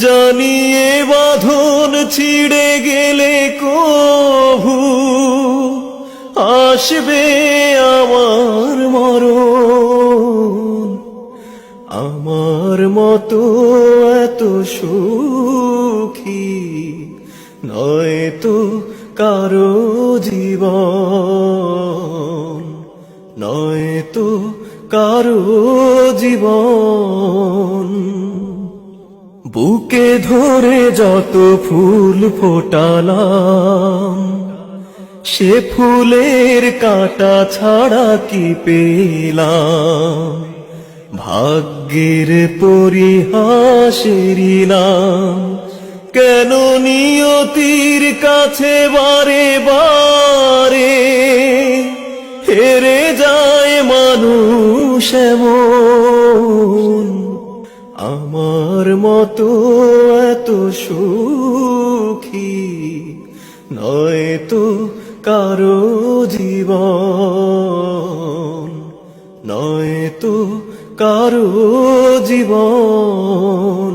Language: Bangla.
জানিয়ে বাঁধন ছিঁড়ে গেলে কভু আসবে আমার মরণ। আমার মতো এত সুখী নয় তো কারো জীবন, নয় তো কারো জীবন। বুকে ধরে যত ফুল ফোটালাম, সে ফুলের কাঁটা ছাড়া কি পেলাম? ভাগ্যের পরিহাসেরই নাম। কেন নিয়তির কাছে বারে বারে হেরে যায় মানুষ এমন? আমার মতো এত সুখী নয় তো কারো জীবন, নয় তো কারো জীবন।